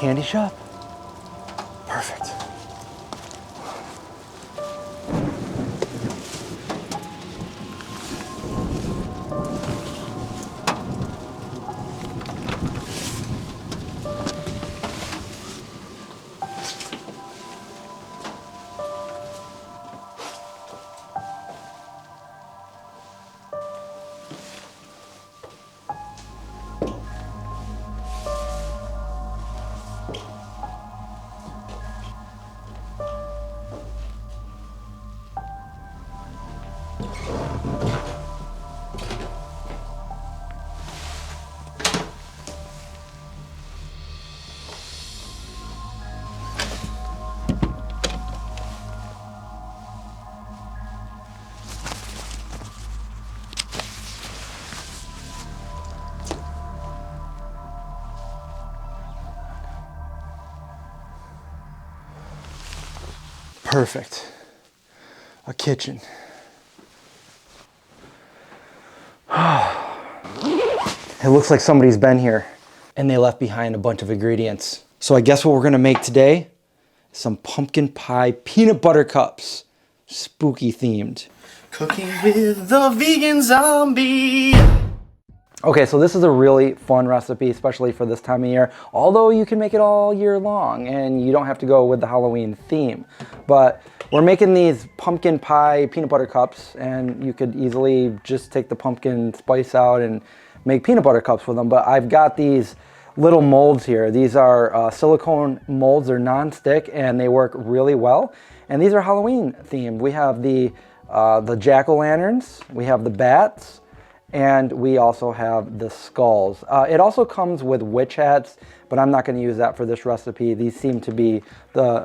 candy shop? Perfect. Perfect. A kitchen. It looks like somebody's been here and they left behind a bunch of ingredients. So I guess what we're gonna make today is some pumpkin pie peanut butter cups. Spooky themed. Cooking with the vegan zombie. Okay, so this is a really fun recipe, especially for this time of year. Although you can make it all year long and you don't have to go with the Halloween theme. But we're making these pumpkin pie peanut butter cups, and you could easily just take the pumpkin spice out and make peanut butter cups with them. But I've got these little molds here. These are silicone molds. They're non-stick and they work really well. And these are Halloween themed. We have the jack-o'-lanterns, we have the bats, and we also have the skulls. It also comes with witch hats, but I'm not gonna use that for this recipe. These seem to be,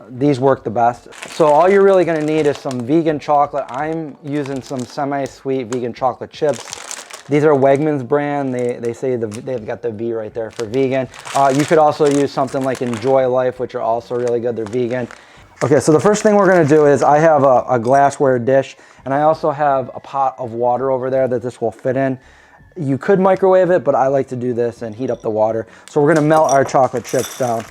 these work the best. So all you're really gonna need is some vegan chocolate. I'm using some semi-sweet vegan chocolate chips. These are Wegmans brand. They say they've got the V right there for vegan. You could also use something like Enjoy Life, which are also really good. They're vegan. Okay, so the first thing we're gonna do is I have a glassware dish, and I also have a pot of water over there that this will fit in. You could microwave it, but I like to do this and heat up the water. So we're gonna melt our chocolate chips down.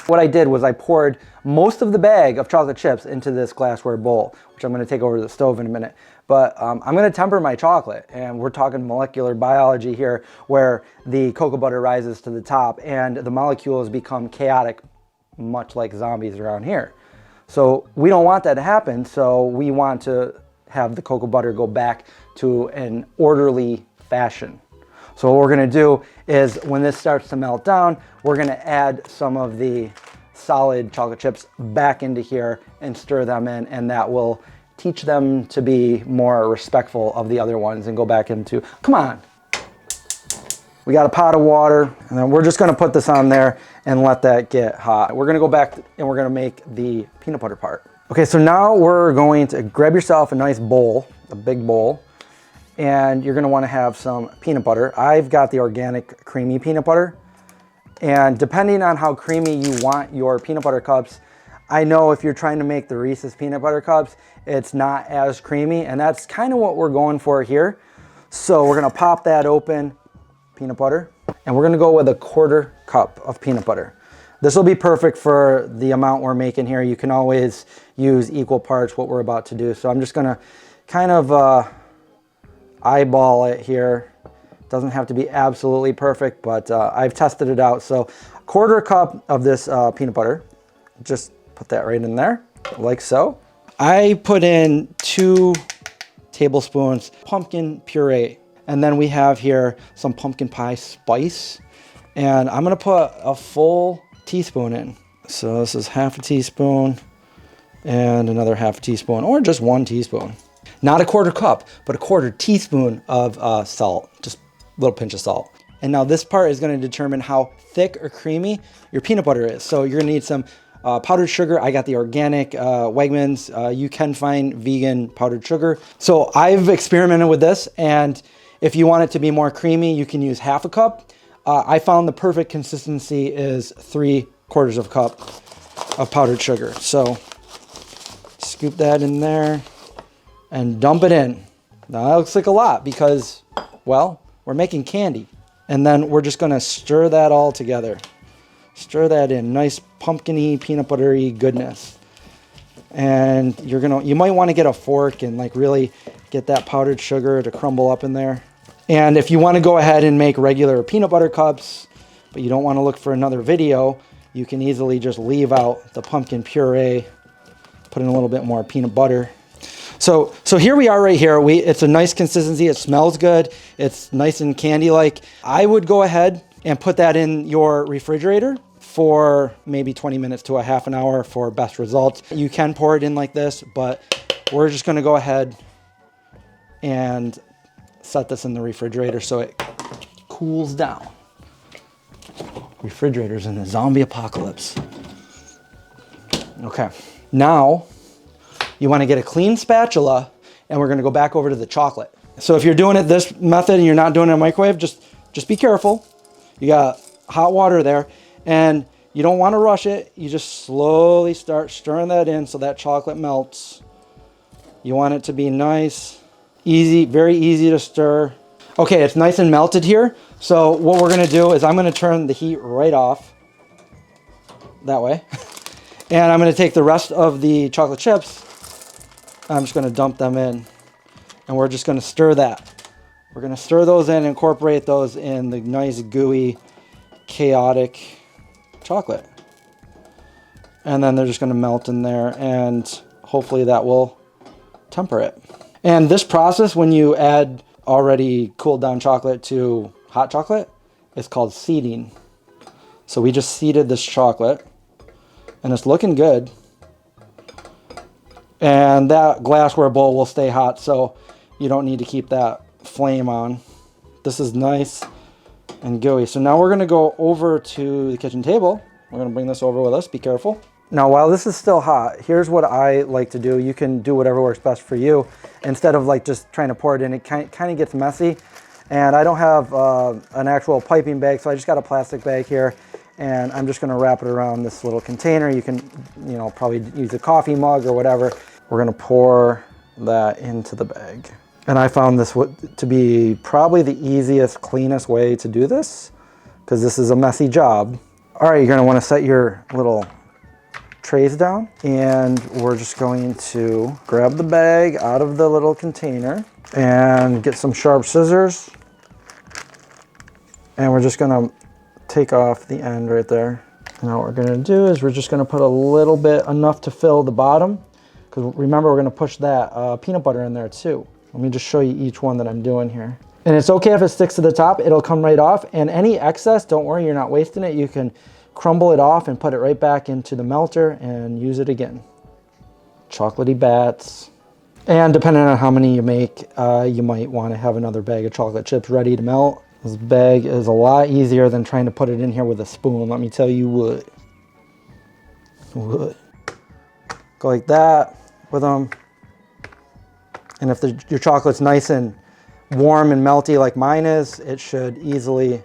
What I did was I poured most of the bag of chocolate chips into this glassware bowl, which I'm gonna take over to the stove in a minute. But I'm gonna temper my chocolate, and we're talking molecular biology here, where the cocoa butter rises to the top and the molecules become chaotic, much like zombies around here. So we don't want that to happen, so we want to have the cocoa butter go back to an orderly fashion. So what we're gonna do is when this starts to melt down, we're gonna add some of the solid chocolate chips back into here and stir them in, and that will teach them to be more respectful of the other ones and go back into, come on. We got a pot of water, and then we're just gonna put this on there and let that get hot. We're gonna go back and we're gonna make the peanut butter part. Okay, so now we're going to grab yourself a nice bowl, a big bowl, and you're gonna wanna have some peanut butter. I've got the organic creamy peanut butter, and depending on how creamy you want your peanut butter cups, I know if you're trying to make the Reese's peanut butter cups, it's not as creamy, and that's kind of what we're going for here. So we're gonna pop that open, peanut butter, and we're gonna go with a 1/4 cup of peanut butter. This will be perfect for the amount we're making here. You can always use equal parts what we're about to do. So I'm just gonna kind of eyeball it here. Doesn't have to be absolutely perfect, but I've tested it out. So 1/4 cup of this peanut butter, just put that right in there, like so. I put in 2 tablespoons pumpkin puree. And then we have here some pumpkin pie spice. And I'm gonna put a full teaspoon in. So this is 1/2 teaspoon and another 1/2 teaspoon, or just 1 teaspoon. Not a 1/4 cup, but a 1/4 teaspoon of salt, just a little pinch of salt. And now this part is gonna determine how thick or creamy your peanut butter is. So you're gonna need some powdered sugar. I got the organic Wegmans. You can find vegan powdered sugar. So I've experimented with this, and if you want it to be more creamy, you can use 1/2 cup. I found the perfect consistency is 3/4 of a cup of powdered sugar. So scoop that in there and dump it in. Now that looks like a lot because, well, we're making candy. And then we're just gonna stir that all together. Stir that in, nice pumpkin-y, peanut buttery goodness. And you might want to get a fork and like really get that powdered sugar to crumble up in there. And if you want to go ahead and make regular peanut butter cups, but you don't want to look for another video, you can easily just leave out the pumpkin puree, put in a little bit more peanut butter. So here we are right here. It's a nice consistency. It smells good. It's nice and candy-like. I would go ahead and put that in your refrigerator for maybe 20 minutes to a half an hour for best results. You can pour it in like this, but we're just gonna go ahead and set this in the refrigerator so it cools down. Refrigerators in the zombie apocalypse. Okay, now you wanna get a clean spatula and we're gonna go back over to the chocolate. So if you're doing it this method and you're not doing it in a microwave, just be careful. You got hot water there. And you don't want to rush it. You just slowly start stirring that in so that chocolate melts. You want it to be nice, easy, very easy to stir. Okay, it's nice and melted here. So what we're going to do is I'm going to turn the heat right off. That way. And I'm going to take the rest of the chocolate chips. I'm just going to dump them in. And we're just going to stir that. We're going to stir those in, incorporate those in the nice, gooey, chaotic chocolate. And then they're just going to melt in there and hopefully that will temper it. And this process, when you add already cooled down chocolate to hot chocolate, is called seeding. So we just seeded this chocolate and it's looking good. And that glassware bowl will stay hot, so you don't need to keep that flame on. This is nice and gooey. So now we're going to go over to the kitchen table. We're going to bring this over with us. Be careful. Now, while this is still hot, here's what I like to do. You can do whatever works best for you. Instead of like just trying to pour it in, it kind of gets messy. And I don't have an actual piping bag, so I just got a plastic bag here. And I'm just going to wrap it around this little container. You can, probably use a coffee mug or whatever. We're going to pour that into the bag. And I found this to be probably the easiest, cleanest way to do this, because this is a messy job. All right, you're gonna wanna set your little trays down, and we're just going to grab the bag out of the little container and get some sharp scissors. And we're just gonna take off the end right there. Now what we're gonna do is we're just gonna put a little bit, enough to fill the bottom, because remember, we're gonna push that peanut butter in there too. Let me just show you each one that I'm doing here. And it's okay if it sticks to the top, it'll come right off. And any excess, don't worry, you're not wasting it. You can crumble it off and put it right back into the melter and use it again. Chocolatey bats. And depending on how many you make, you might want to have another bag of chocolate chips ready to melt. This bag is a lot easier than trying to put it in here with a spoon, let me tell you what. Go like that with them. And if your chocolate's nice and warm and melty like mine is, it should easily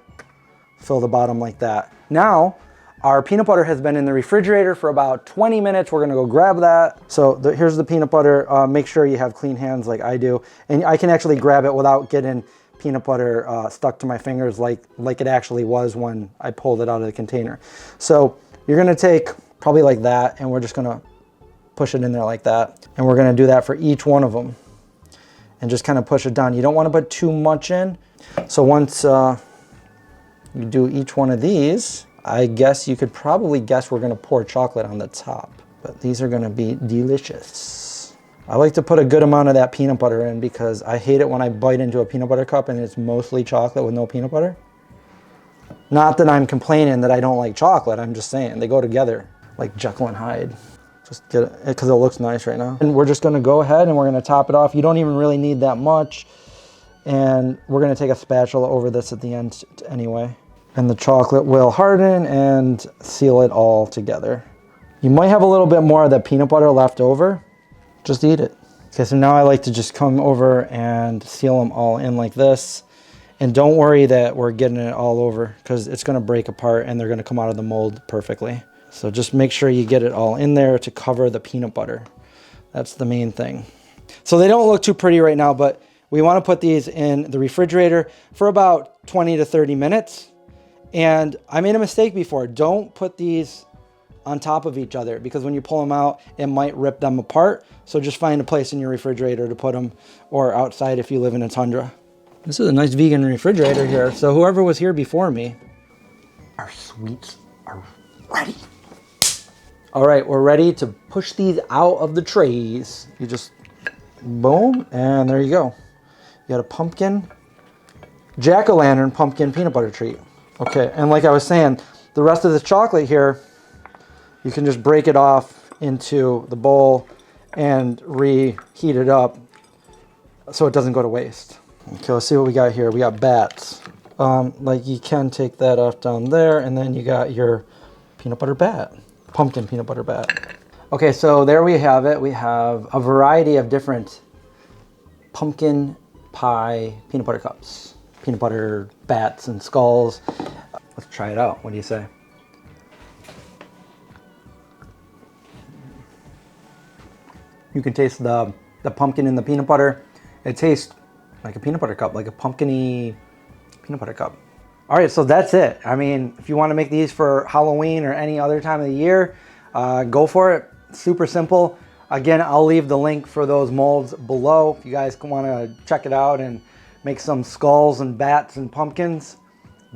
fill the bottom like that. Now, our peanut butter has been in the refrigerator for about 20 minutes. We're gonna go grab that. So here's the peanut butter. Make sure you have clean hands like I do. And I can actually grab it without getting peanut butter stuck to my fingers like it actually was when I pulled it out of the container. So you're gonna take probably like that, and we're just gonna push it in there like that. And we're gonna do that for each one of them. And just kind of push it down. You don't want to put too much in. So once you do each one of these, I guess you could probably guess we're going to pour chocolate on the top. But these are going to be delicious. I like to put a good amount of that peanut butter in because I hate it when I bite into a peanut butter cup and it's mostly chocolate with no peanut butter. Not that I'm complaining that I don't like chocolate. I'm just saying they go together like Jekyll and Hyde. Just get it because it looks nice right now. And we're just going to go ahead and we're going to top it off. You don't even really need that much. And we're going to take a spatula over this at the end anyway. And the chocolate will harden and seal it all together. You might have a little bit more of the peanut butter left over. Just eat it. Okay, so now I like to just come over and seal them all in like this. And don't worry that we're getting it all over because it's going to break apart and they're going to come out of the mold perfectly. So just make sure you get it all in there to cover the peanut butter. That's the main thing. So they don't look too pretty right now, but we want to put these in the refrigerator for about 20 to 30 minutes. And I made a mistake before. Don't put these on top of each other because when you pull them out, it might rip them apart. So just find a place in your refrigerator to put them, or outside if you live in a tundra. This is a nice vegan refrigerator here. So whoever was here before me, our sweets are ready. All right, we're ready to push these out of the trays. You just, boom, and there you go. You got a pumpkin, jack-o'-lantern pumpkin peanut butter treat. Okay, and like I was saying, the rest of this chocolate here, you can just break it off into the bowl and reheat it up so it doesn't go to waste. Okay, let's see what we got here. We got bats. Like you can take that off down there, and then you got your peanut butter bat, pumpkin peanut butter bat. Okay, so there we have it. We have a variety of different pumpkin pie peanut butter cups, peanut butter bats and skulls. Let's try it out. What do you say? You can taste the pumpkin in the peanut butter. It tastes like a peanut butter cup, like a pumpkin-y peanut butter cup. All right, so that's it. I mean, if you want to make these for Halloween or any other time of the year, go for it. Super simple. Again, I'll leave the link for those molds below if you guys want to check it out and make some skulls and bats and pumpkins.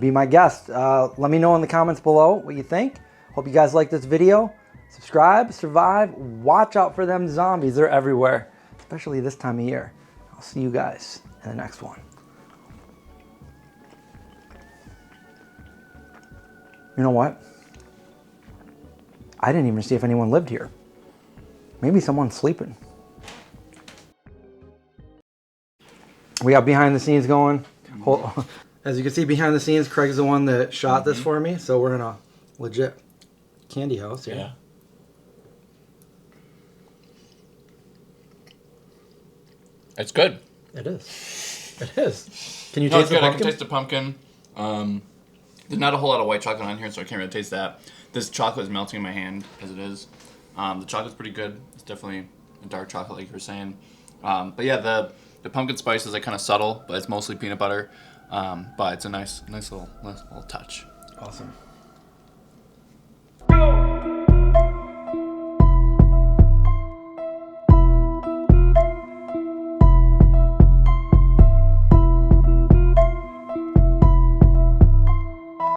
Be my guest. Let me know in the comments below what you think. Hope you guys like this video. Subscribe, survive, watch out for them zombies. They're everywhere, especially this time of year. I'll see you guys in the next one. You know what? I didn't even see if anyone lived here. Maybe someone's sleeping. We got behind the scenes going. As you can see behind the scenes, Craig's the one that shot this for me. So we're in a legit candy house here. Yeah. It's good. It is. It is. Can you No, taste it's the good. I pumpkin? can taste the pumpkin. There's not a whole lot of white chocolate on here, so I can't really taste that. This chocolate is melting in my hand as it is. The chocolate's pretty good. It's definitely a dark chocolate, like you were saying. But yeah, the pumpkin spice is like kind of subtle, but it's mostly peanut butter. But it's a nice little touch. Awesome.